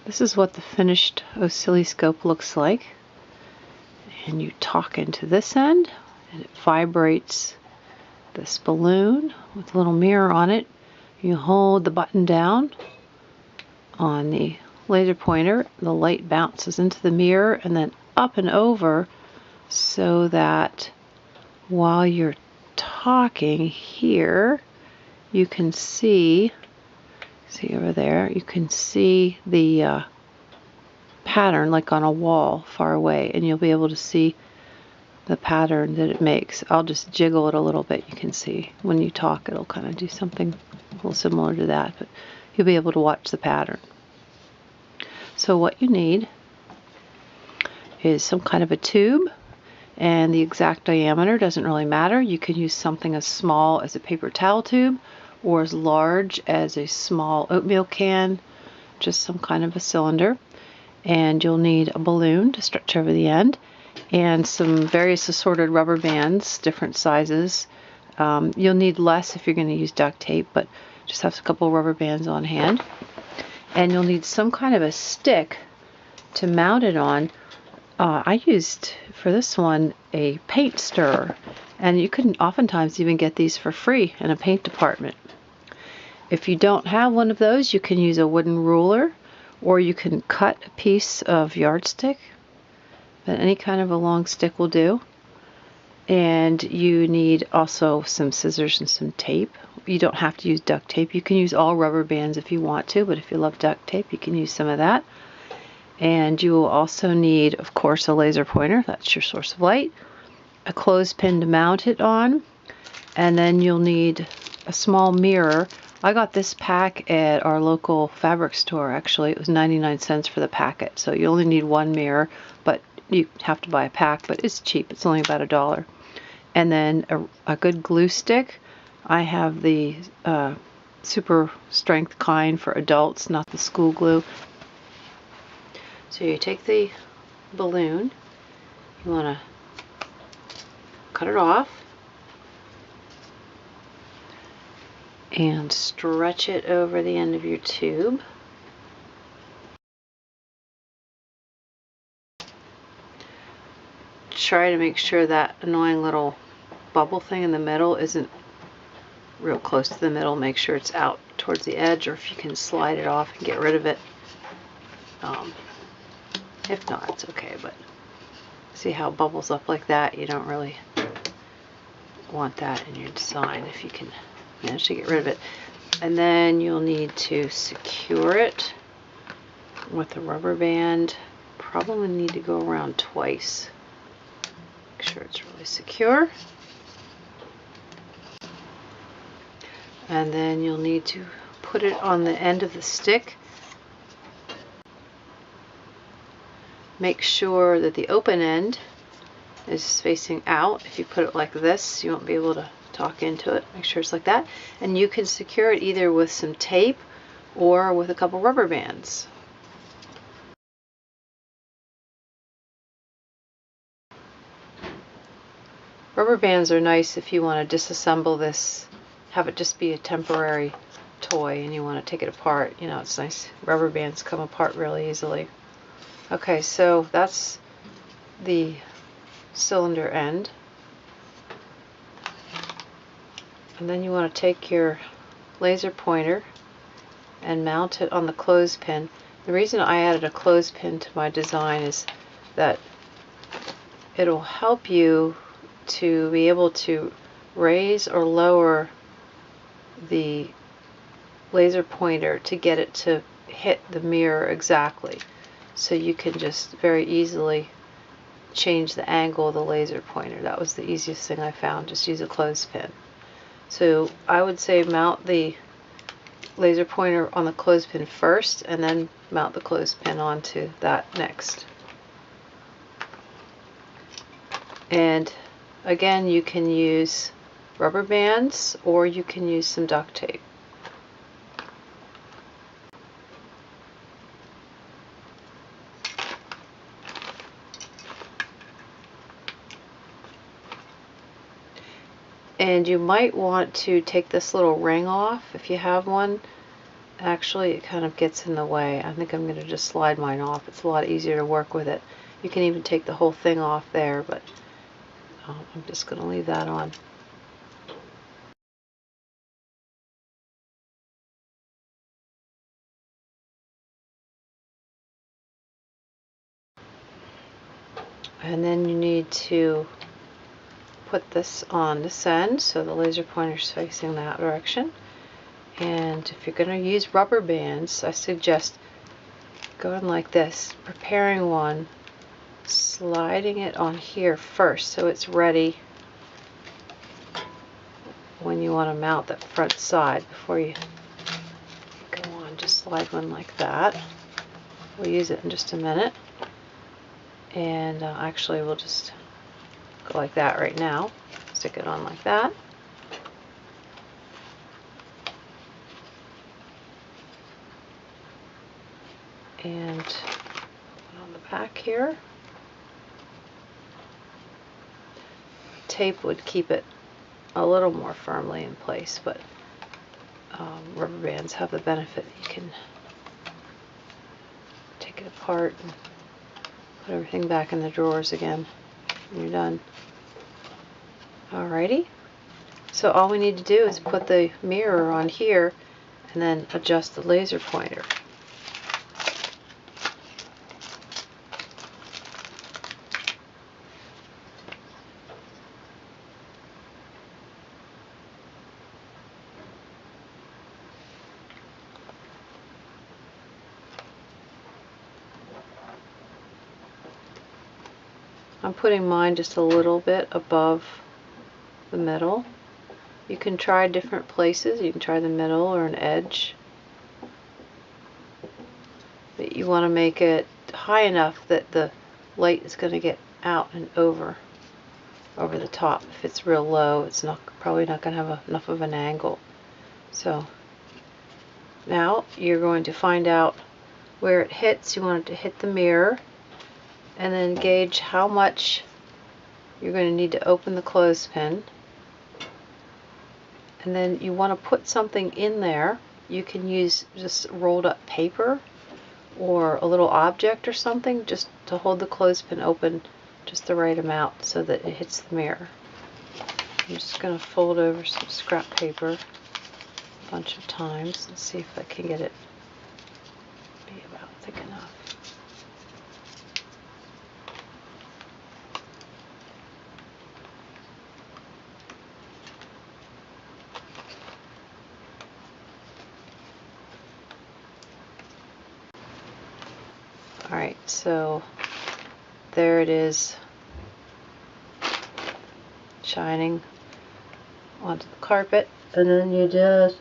This is what the finished oscilloscope looks like. And you talk into this end, and it vibrates this balloon with a little mirror on it. You hold the button down on the laser pointer, the light bounces into the mirror and then up and over, so that while you're talking here, you can see over there, you can see the pattern like on a wall far away, and you'll be able to see the pattern that it makes. I'll just jiggle it a little bit. You can see when you talk, it'll kind of do something a little similar to that, but you'll be able to watch the pattern. So what you need is some kind of a tube, and the exact diameter doesn't really matter. You can use something as small as a paper towel tube or as large as a small oatmeal can, just some kind of a cylinder. And you'll need a balloon to stretch over the end and some various assorted rubber bands, different sizes. You'll need less if you're going to use duct tape, but just have a couple rubber bands on hand. And you'll need some kind of a stick to mount it on. I used for this one a paint stirrer, and you can oftentimes even get these for free in a paint department. If you don't have one of those, you can use a wooden ruler, or you can cut a piece of yardstick, but any kind of a long stick will do. And you need also some scissors and some tape. You don't have to use duct tape. You can use all rubber bands if you want to, but if you love duct tape, you can use some of that. And you will also need, of course, a laser pointer. That's your source of light. A clothespin to mount it on. And then you'll need a small mirror. I got this pack at our local fabric store, actually. It was 99 cents for the packet. So you only need one mirror, but you have to buy a pack, but it's cheap. It's only about $1. And then a good glue stick. I have the super strength kind for adults, not the school glue. So you take the balloon, you want to cut it off and stretch it over the end of your tube. Try to make sure that annoying little bubble thing in the middle isn't real close to the middle. Make sure it's out towards the edge, or if you can slide it off and get rid of it. If not, it's okay, but see how it bubbles up like that? You don't really want that in your design if you can manage to get rid of it. And then you'll need to secure it with a rubber band. Probably need to go around twice. Make sure it's really secure. And then you'll need to put it on the end of the stick. Make sure that the open end is facing out. If you put it like this, you won't be able to talk into it. Make sure it's like that. And you can secure it either with some tape or with a couple rubber bands. Rubber bands are nice if you want to disassemble this, have it just be a temporary toy and you want to take it apart. You know, it's nice. Rubber bands come apart really easily. Okay, so that's the cylinder end. And then you want to take your laser pointer and mount it on the clothespin. The reason I added a clothespin to my design is that it'll help you to be able to raise or lower the laser pointer to get it to hit the mirror exactly. So you can just very easily change the angle of the laser pointer. That was the easiest thing I found. Just use a clothespin. So I would say mount the laser pointer on the clothespin first and then mount the clothespin onto that next. And again, you can use rubber bands or you can use some duct tape. And you might want to take this little ring off if you have one. Actually, it kind of gets in the way. I think I'm going to just slide mine off. It's a lot easier to work with it. You can even take the whole thing off there, but I'm just going to leave that on. And then you need to put this on this end so the laser pointer is facing that direction. And if you're going to use rubber bands, I suggest going like this, preparing one, sliding it on here first so it's ready when you want to mount that front side before you go on. Just slide one like that. We'll use it in just a minute. And actually we'll just go like that right now. Stick it on like that. And on the back here. Tape would keep it a little more firmly in place, but rubber bands have the benefit that you can take it apart and put everything back in the drawers again when you're done. Alrighty, so all we need to do is put the mirror on here and then adjust the laser pointer. I'm putting mine just a little bit above the middle. You can try different places. You can try the middle or an edge. But you want to make it high enough that the light is going to get out and over the top. If it's real low, it's probably not going to have enough of an angle. So now you're going to find out where it hits. You want it to hit the mirror, and then gauge how much you're going to need to open the clothespin. And then you want to put something in there. You can use just rolled up paper or a little object or something just to hold the clothespin open just the right amount so that it hits the mirror. I'm just going to fold over some scrap paper a bunch of times and see if I can get it to be about thick enough. Alright, so there it is, shining onto the carpet, and then you just